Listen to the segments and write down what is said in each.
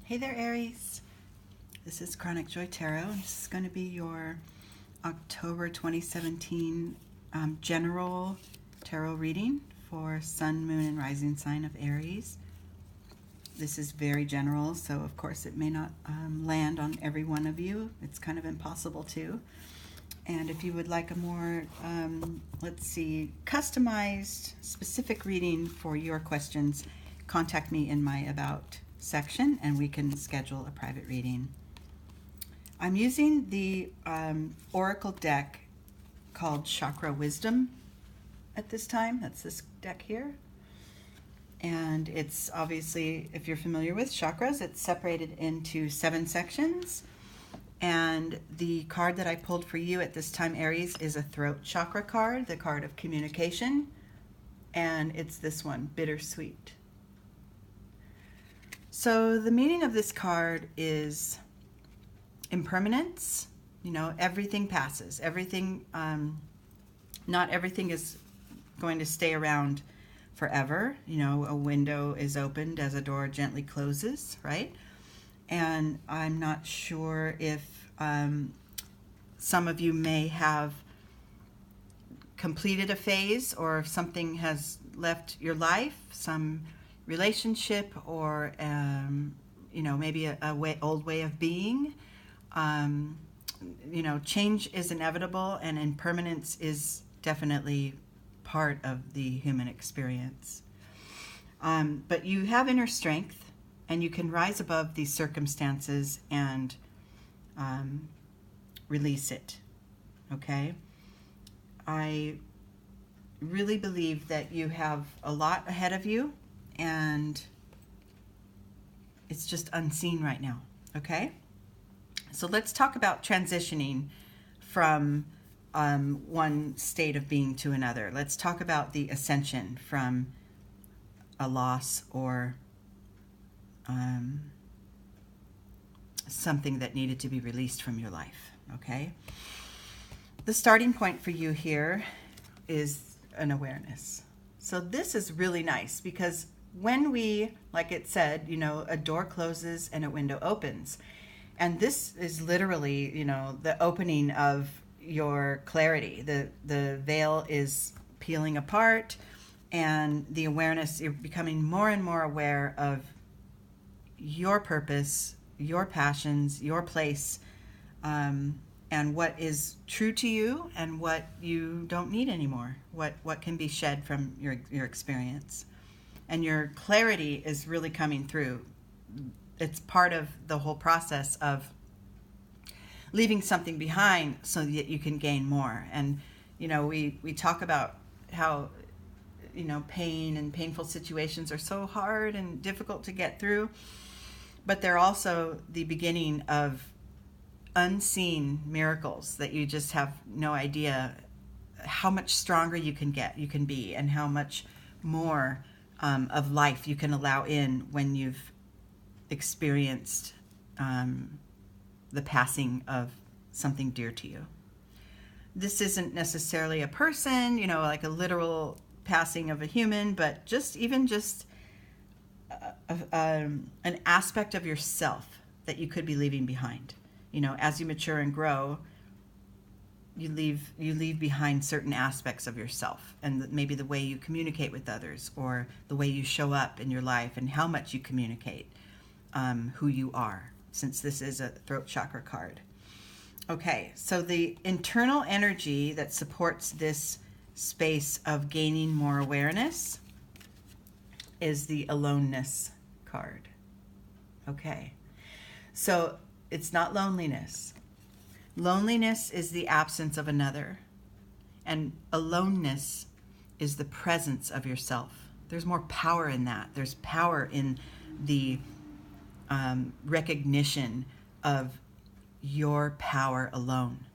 Hey there, Aries. This is Chronic Joy Tarot, and this is going to be your October 2017 general tarot reading for Sun, Moon, and Rising sign of Aries. This is very general, so of course it may not land on every one of you. It's kind of impossible to. And if you would like a more, customized, specific reading for your questions, contact me in my About section and we can schedule a private reading. I'm using the Oracle deck called Chakra Wisdom at this time. That's this deck here. And it's obviously, if you're familiar with chakras, it's separated into 7 sections. And the card that I pulled for you at this time, Aries, is a throat chakra card, the card of communication. And it's this one, Bittersweet. So the meaning of this card is impermanence. You know, everything passes. Everything, not everything is going to stay around forever. You know, a window is opened as a door gently closes, right? And I'm not sure if some of you may have completed a phase, or if something has left your life, some relationship, or you know, maybe old way of being. You know, change is inevitable, and impermanence is definitely part of the human experience. But you have inner strength, and you can rise above these circumstances and release it. Okay? I really believe that you have a lot ahead of you, and it's just unseen right now. Okay? So let's talk about transitioning from one state of being to another. Let's talk about the ascension from a loss or something that needed to be released from your life. Okay? The starting point for you here is an awareness. So this is really nice, because when we, like it said, you know, a door closes and a window opens. And this is literally, you know, the opening of your clarity. The veil is peeling apart, and the awareness, you're becoming more and more aware of your purpose, your passions, your place, and what is true to you and what you don't need anymore, what can be shed from your experience. And your clarity is really coming through. It's part of the whole process of leaving something behind so that you can gain more. And, you know, we talk about how, you know, pain and painful situations are so hard and difficult to get through, but they're also the beginning of unseen miracles that you just have no idea how much stronger you can be, and how much more of life you can allow in when you've experienced the passing of something dear to you. This isn't necessarily a person, you know, like a literal passing of a human, but just an aspect of yourself that you could be leaving behind. You know, as you mature and grow, you leave behind certain aspects of yourself, and maybe the way you communicate with others, or the way you show up in your life, and how much you communicate who you are, since this is a throat chakra card. Okay, so the internal energy that supports this space of gaining more awareness is the aloneness card. Okay, so it's not loneliness. Loneliness is the absence of another, and aloneness is the presence of yourself. There's more power in that. There's power in the recognition of your power alone,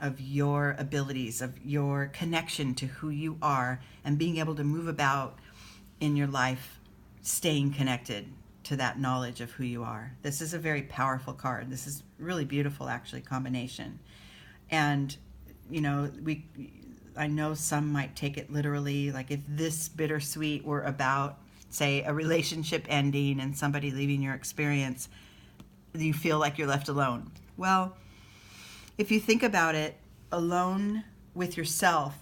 of your abilities, of your connection to who you are, and being able to move about in your life, staying connected to that knowledge of who you are. This is a very powerful card. This is really beautiful, actually, combination. And, you know, I know some might take it literally, like if this bittersweet were about say a relationship ending and somebody leaving your experience, you feel like you're left alone. Well, if you think about it, alone with yourself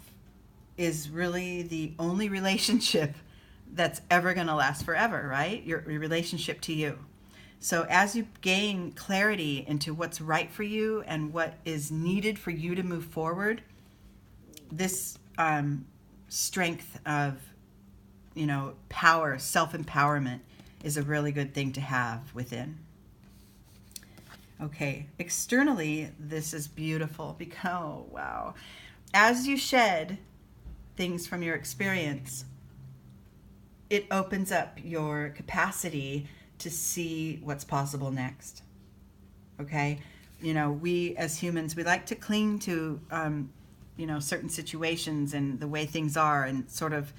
is really the only relationship that's ever going to last forever, right? Your relationship to you. So as you gain clarity into what's right for you and what is needed for you to move forward, this strength of, power, self-empowerment is a really good thing to have within. Okay, externally, this is beautiful because, oh, wow. As you shed things from your experience, it opens up your capacity to see what's possible next. Okay? We as humans, we like to cling to, certain situations and the way things are and sort of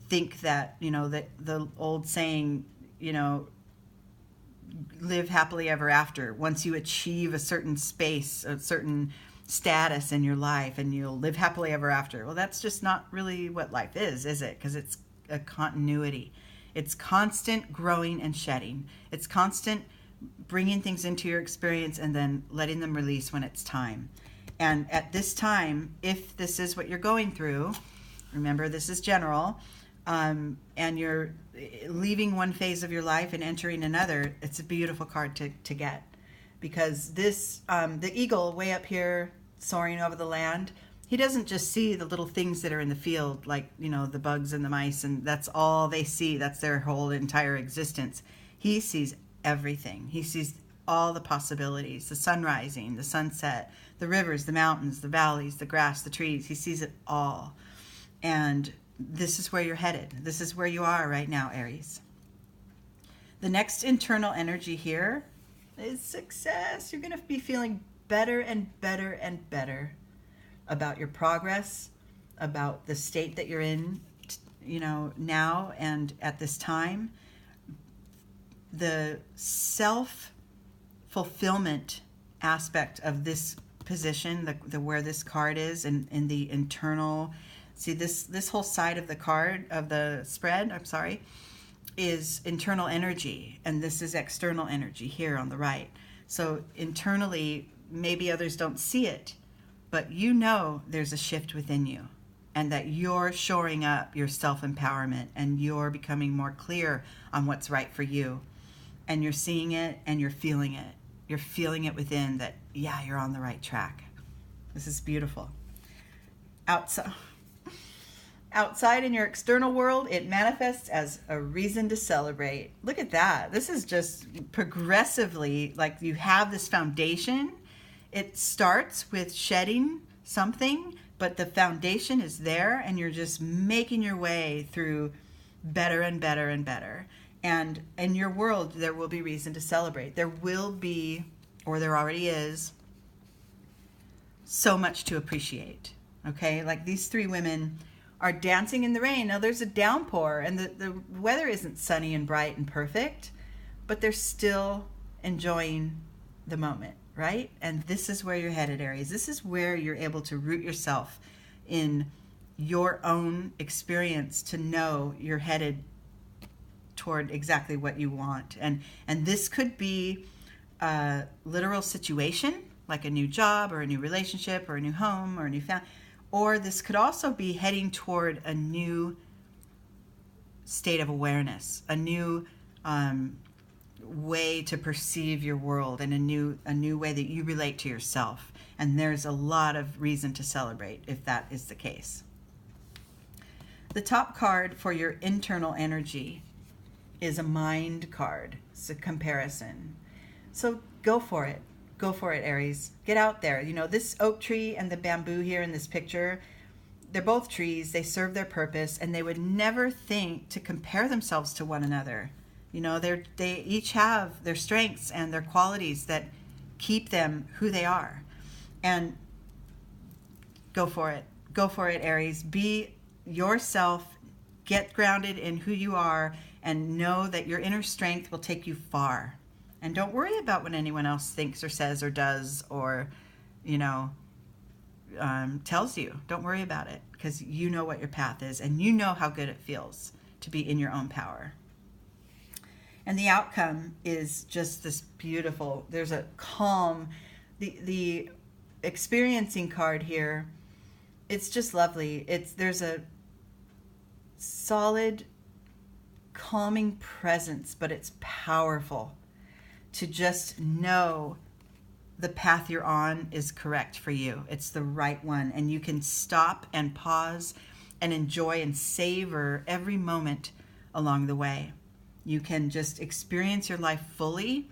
think that, that the old saying, live happily ever after. Once you achieve a certain space, a certain status in your life, and you'll live happily ever after. Well, that's just not really what life is it? Because it's a continuity. It's constant growing and shedding. It's constant bringing things into your experience and then letting them release when it's time. And at this time, if this is what you're going through, remember this is general, and you're leaving one phase of your life and entering another, it's a beautiful card to get. Because this, the eagle way up here soaring over the land, he doesn't just see the little things that are in the field, like, the bugs and the mice, and that's all they see. That's their whole entire existence. He sees everything. He sees all the possibilities, the sun rising, the sunset, the rivers, the mountains, the valleys, the grass, the trees. He sees it all. And this is where you're headed. This is where you are right now, Aries. The next internal energy here is success. You're going to be feeling better and better and better about your progress, about the state that you're in, now and at this time. The self-fulfillment aspect of this position, the where this card is, and in the internal, see this whole side of the card, of the spread, is internal energy, and this is external energy here on the right. So internally, maybe others don't see it, but there's a shift within you, and that you're shoring up your self-empowerment, and you're becoming more clear on what's right for you, and you're seeing it and you're feeling it. You're feeling it within that, yeah, you're on the right track. This is beautiful. Outside in your external world, it manifests as a reason to celebrate. Look at that. This is just progressively, like, you have this foundation. It starts with shedding something, but the foundation is there, and you're just making your way through better and better and better. And in your world, there will be reason to celebrate. There will be, or there already is, so much to appreciate. Okay? Like these three women are dancing in the rain. Now there's a downpour, and the weather isn't sunny and bright and perfect, but they're still enjoying the moment, right? And this is where you're headed, Aries. This is where you're able to root yourself in your own experience to know you're headed toward exactly what you want. And this could be a literal situation, like a new job or a new relationship or a new home or a new family. Or this could also be heading toward a new state of awareness, a new way to perceive your world, and a new way that you relate to yourself. And there's a lot of reason to celebrate if that is the case. The top card for your internal energy is a mind card. It's a comparison. So go for it. Go for it, Aries. Get out there. This oak tree and the bamboo here in this picture, they're both trees. They serve their purpose, and they would never think to compare themselves to one another. They each have their strengths and their qualities that keep them who they are. And go for it. Go for it, Aries. Be yourself. Get grounded in who you are, and know that your inner strength will take you far. And don't worry about what anyone else thinks or says or does or, tells you. Don't worry about it, because you know what your path is, and you know how good it feels to be in your own power. And the outcome is just this beautiful, there's a calm, the experiencing card here, it's just lovely. There's a solid, calming presence, but it's powerful to just know the path you're on is correct for you. It's the right one, and you can stop and pause and enjoy and savor every moment along the way. You can just experience your life fully,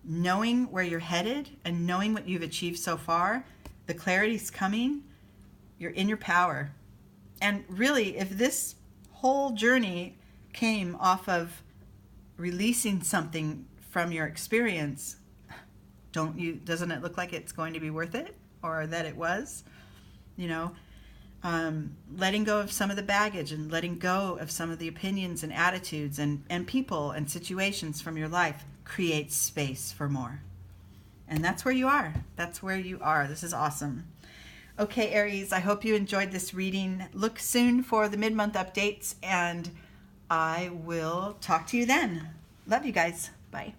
knowing where you're headed and knowing what you've achieved so far. The clarity's coming. You're in your power. And really, if this whole journey came off of releasing something from your experience, doesn't it look like it's going to be worth it, or that it was? You know, letting go of some of the baggage and letting go of some of the opinions and attitudes and people and situations from your life creates space for more. And that's where you are. That's where you are. This is awesome. Okay, Aries, I hope you enjoyed this reading. Look soon for the mid-month updates, and I will talk to you then. Love you guys. Bye.